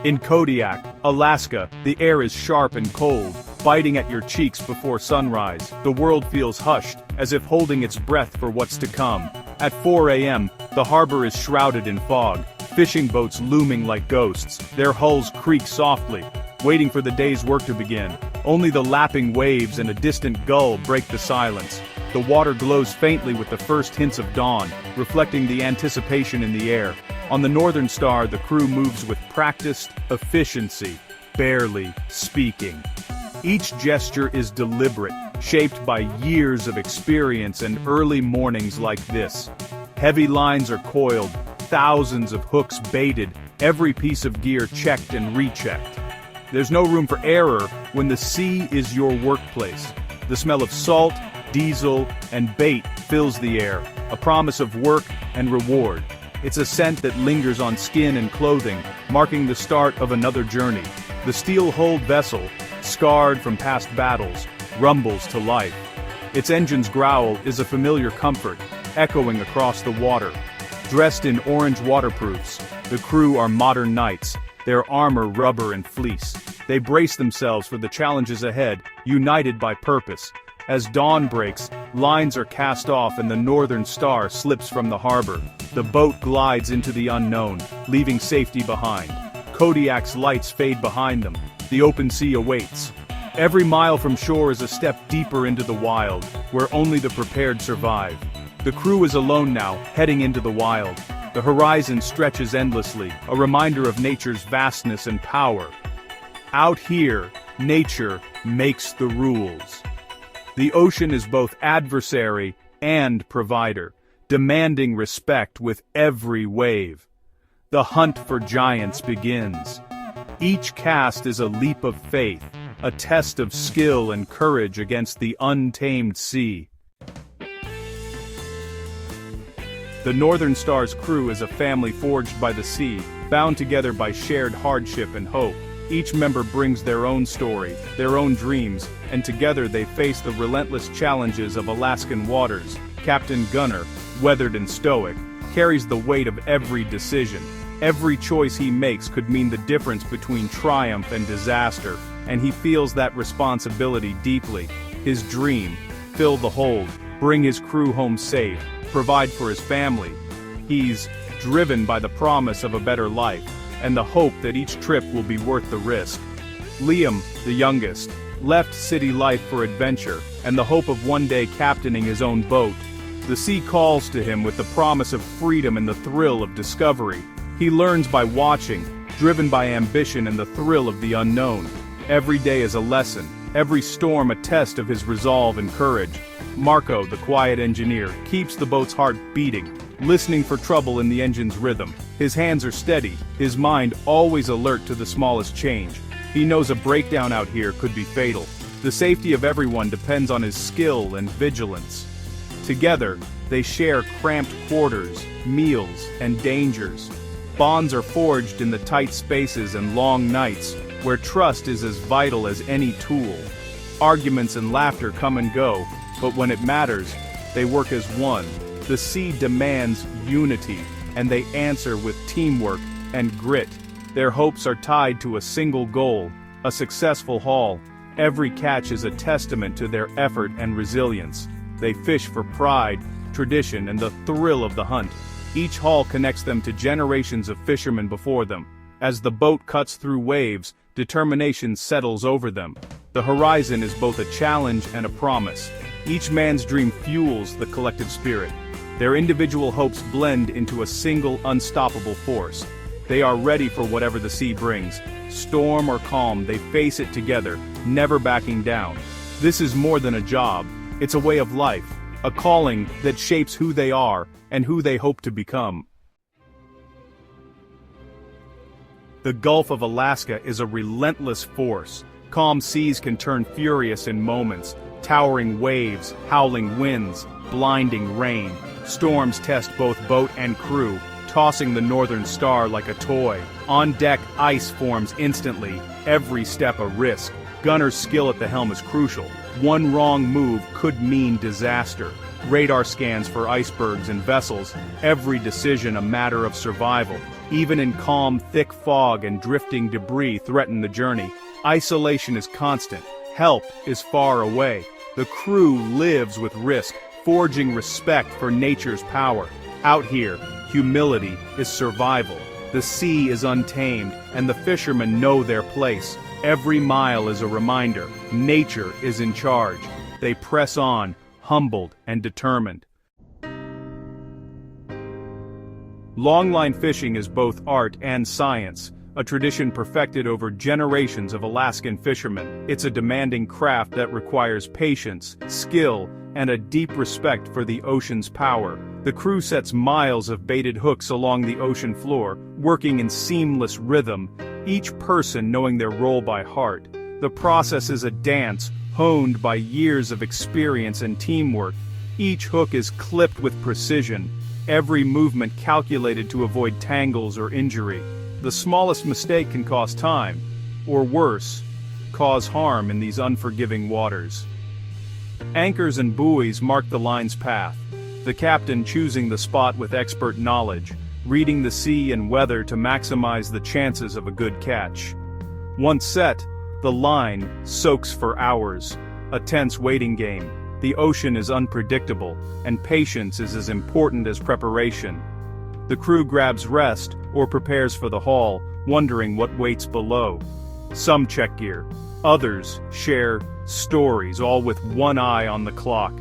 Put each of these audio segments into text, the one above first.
In Kodiak, Alaska, the air is sharp and cold, biting at your cheeks before sunrise. The world feels hushed, as if holding its breath for what's to come. At 4 a.m., the harbor is shrouded in fog, fishing boats looming like ghosts. Their hulls creak softly, waiting for the day's work to begin. Only the lapping waves and a distant gull break the silence. The water glows faintly with the first hints of dawn, reflecting the anticipation in the air. On the Northern Star, the crew moves with practiced efficiency, barely speaking. Each gesture is deliberate, shaped by years of experience and early mornings like this. Heavy lines are coiled, thousands of hooks baited, every piece of gear checked and rechecked. There's no room for error when the sea is your workplace. The smell of salt, diesel, and bait fills the air, a promise of work and reward. It's a scent that lingers on skin and clothing, marking the start of another journey. The steel-hulled vessel, scarred from past battles, rumbles to life. Its engine's growl is a familiar comfort, echoing across the water. Dressed in orange waterproofs, the crew are modern knights, their armor rubber and fleece. They brace themselves for the challenges ahead, united by purpose. As dawn breaks, lines are cast off and the Northern Star slips from the harbor. The boat glides into the unknown, leaving safety behind. Kodiak's lights fade behind them. The open sea awaits. Every mile from shore is a step deeper into the wild, where only the prepared survive. The crew is alone now, heading into the wild. The horizon stretches endlessly, a reminder of nature's vastness and power. Out here, nature makes the rules. The ocean is both adversary and provider, demanding respect with every wave. The hunt for giants begins. Each cast is a leap of faith, a test of skill and courage against the untamed sea. The Northern Star's crew is a family forged by the sea, bound together by shared hardship and hope. Each member brings their own story, their own dreams, and together they face the relentless challenges of Alaskan waters. Captain Gunner, weathered and stoic, carries the weight of every decision. Every choice he makes could mean the difference between triumph and disaster, and he feels that responsibility deeply. His dream: fill the hold, bring his crew home safe, provide for his family. He's driven by the promise of a better life, and the hope that each trip will be worth the risk. Liam, the youngest, left city life for adventure, and the hope of one day captaining his own boat. The sea calls to him with the promise of freedom and the thrill of discovery. He learns by watching, driven by ambition and the thrill of the unknown. Every day is a lesson, every storm a test of his resolve and courage. Marco, the quiet engineer, keeps the boat's heart beating, listening for trouble in the engine's rhythm. His hands are steady, his mind always alert to the smallest change. He knows a breakdown out here could be fatal. The safety of everyone depends on his skill and vigilance. Together, they share cramped quarters, meals, and dangers. Bonds are forged in the tight spaces and long nights, where trust is as vital as any tool. Arguments and laughter come and go, but when it matters, they work as one. The sea demands unity, and they answer with teamwork and grit. Their hopes are tied to a single goal, a successful haul. Every catch is a testament to their effort and resilience. They fish for pride, tradition, and the thrill of the hunt. Each haul connects them to generations of fishermen before them. As the boat cuts through waves, determination settles over them. The horizon is both a challenge and a promise. Each man's dream fuels the collective spirit. Their individual hopes blend into a single unstoppable force. They are ready for whatever the sea brings. Storm or calm, they face it together, never backing down. This is more than a job. It's a way of life, a calling that shapes who they are and who they hope to become. The Gulf of Alaska is a relentless force. Calm seas can turn furious in moments. Towering waves, howling winds, blinding rain. Storms test both boat and crew, tossing the Northern Star like a toy. On deck, ice forms instantly, every step a risk. Gunner's skill at the helm is crucial. One wrong move could mean disaster. Radar scans for icebergs and vessels, every decision a matter of survival. Even in calm, thick fog and drifting debris threaten the journey. Isolation is constant. Help is far away. The crew lives with risk, forging respect for nature's power. Out here, humility is survival. The sea is untamed, and the fishermen know their place. Every mile is a reminder, nature is in charge. They press on, humbled and determined. Longline fishing is both art and science, a tradition perfected over generations of Alaskan fishermen. It's a demanding craft that requires patience, skill, and a deep respect for the ocean's power. The crew sets miles of baited hooks along the ocean floor, working in seamless rhythm, each person knowing their role by heart. The process is a dance, honed by years of experience and teamwork. Each hook is clipped with precision, every movement calculated to avoid tangles or injury. The smallest mistake can cost time, or worse, cause harm in these unforgiving waters. Anchors and buoys mark the line's path, the captain choosing the spot with expert knowledge, reading the sea and weather to maximize the chances of a good catch. Once set, the line soaks for hours, a tense waiting game. The ocean is unpredictable, and patience is as important as preparation. The crew grabs rest or prepares for the haul, wondering what waits below. Some check gear, others share stories, all with one eye on the clock.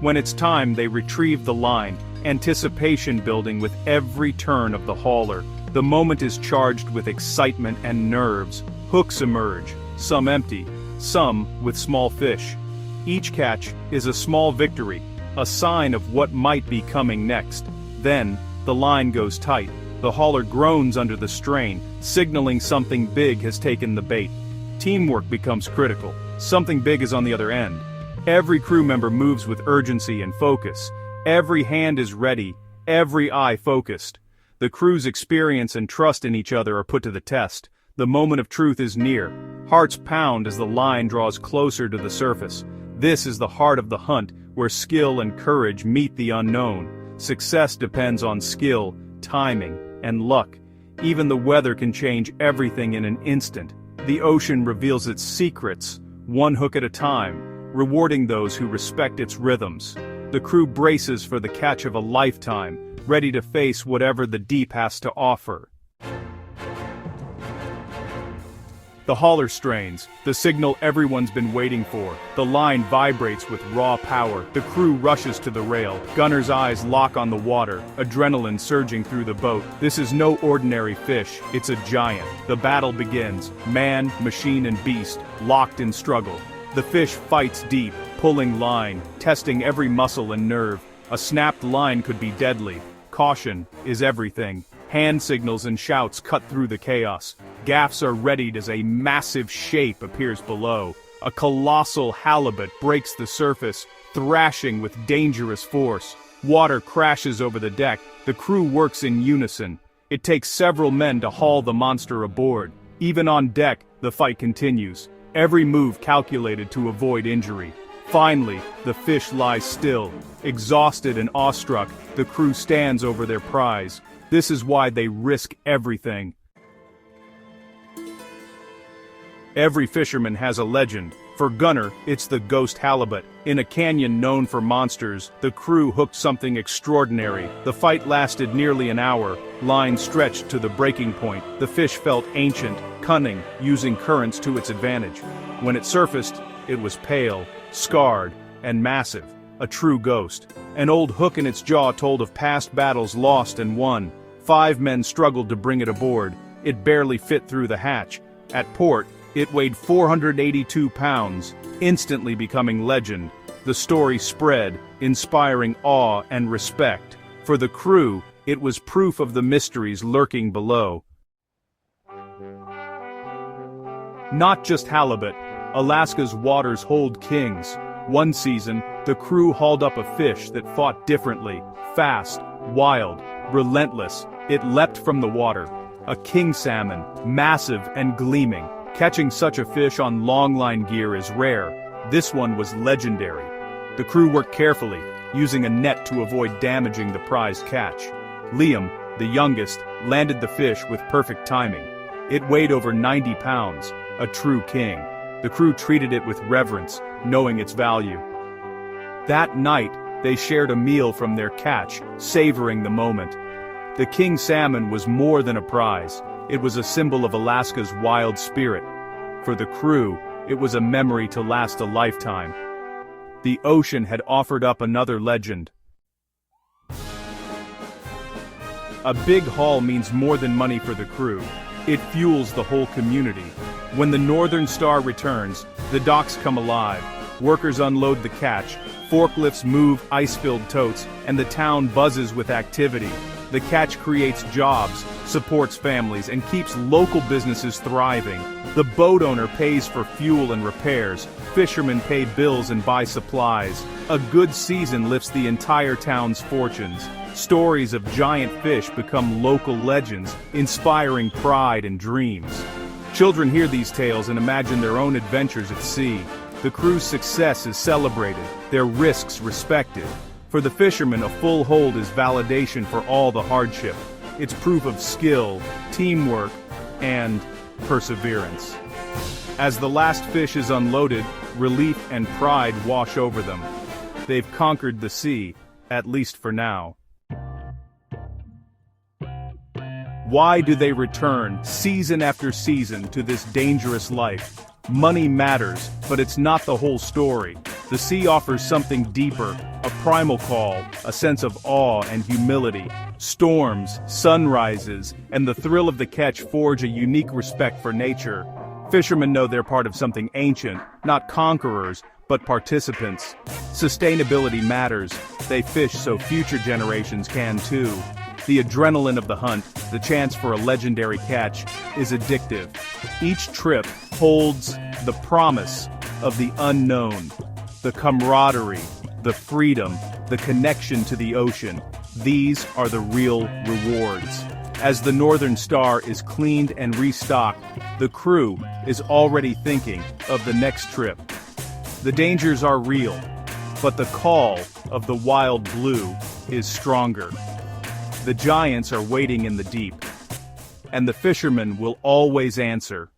When it's time, they retrieve the line, anticipation building with every turn of the hauler. The moment is charged with excitement and nerves. Hooks emerge, some empty, some with small fish. Each catch is a small victory, a sign of what might be coming next. Then, the line goes tight. The hauler groans under the strain, signaling something big has taken the bait. Teamwork becomes critical. Something big is on the other end. Every crew member moves with urgency and focus. Every hand is ready, every eye focused. The crew's experience and trust in each other are put to the test. The moment of truth is near. Hearts pound as the line draws closer to the surface. This is the heart of the hunt, where skill and courage meet the unknown. Success depends on skill, timing, and luck. Even the weather can change everything in an instant. The ocean reveals its secrets, one hook at a time, rewarding those who respect its rhythms. The crew braces for the catch of a lifetime, ready to face whatever the deep has to offer. The hauler strains, the signal everyone's been waiting for. The line vibrates with raw power. The crew rushes to the rail. Gunner's eyes lock on the water, adrenaline surging through the boat. This is no ordinary fish, it's a giant. The battle begins. Man, machine and beast, locked in struggle. The fish fights deep, pulling line, testing every muscle and nerve. A snapped line could be deadly. Caution is everything. Hand signals and shouts cut through the chaos. Gaffs are readied as a massive shape appears below. A colossal halibut breaks the surface, thrashing with dangerous force. Water crashes over the deck. The crew works in unison. It takes several men to haul the monster aboard. Even on deck, the fight continues. Every move calculated to avoid injury. Finally, the fish lies still. Exhausted and awestruck, the crew stands over their prize. This is why they risk everything. Every fisherman has a legend. For Gunner, it's the ghost halibut. In a canyon known for monsters, the crew hooked something extraordinary. The fight lasted nearly an hour, line stretched to the breaking point. The fish felt ancient, cunning, using currents to its advantage. When it surfaced, it was pale, scarred, and massive. A true ghost. An old hook in its jaw told of past battles lost and won. 5 men struggled to bring it aboard. It barely fit through the hatch. At port, it weighed 482 pounds, instantly becoming legend. The story spread, inspiring awe and respect. For the crew, it was proof of the mysteries lurking below. Not just halibut, Alaska's waters hold kings. One season, the crew hauled up a fish that fought differently, fast, wild, relentless. It leapt from the water. A king salmon, massive and gleaming. Catching such a fish on longline gear is rare. This one was legendary. The crew worked carefully, using a net to avoid damaging the prized catch. Liam, the youngest, landed the fish with perfect timing. It weighed over 90 pounds, a true king. The crew treated it with reverence, knowing its value. That night, they shared a meal from their catch, savoring the moment. The king salmon was more than a prize. It was a symbol of Alaska's wild spirit. For the crew, it was a memory to last a lifetime. The ocean had offered up another legend. A big haul means more than money for the crew. It fuels the whole community. When the Northern Star returns, the docks come alive. Workers unload the catch, forklifts move ice-filled totes, and the town buzzes with activity. The catch creates jobs, supports families, and keeps local businesses thriving. The boat owner pays for fuel and repairs. Fishermen pay bills and buy supplies. A good season lifts the entire town's fortunes. Stories of giant fish become local legends, inspiring pride and dreams. Children hear these tales and imagine their own adventures at sea. The crew's success is celebrated, their risks respected. For the fishermen, a full hold is validation for all the hardship. It's proof of skill, teamwork, and perseverance. As the last fish is unloaded, relief and pride wash over them. They've conquered the sea, at least for now. Why do they return, season after season, to this dangerous life? Money matters, but it's not the whole story. The sea offers something deeper, a primal call, a sense of awe and humility. Storms, sunrises, and the thrill of the catch forge a unique respect for nature. Fishermen know they're part of something ancient, not conquerors, but participants. Sustainability matters. They fish so future generations can too. The adrenaline of the hunt, the chance for a legendary catch, is addictive. Each trip holds the promise of the unknown, the camaraderie, the freedom, the connection to the ocean. These are the real rewards. As the Northern Star is cleaned and restocked, the crew is already thinking of the next trip. The dangers are real, but the call of the wild blue is stronger. The giants are waiting in the deep, and the fishermen will always answer.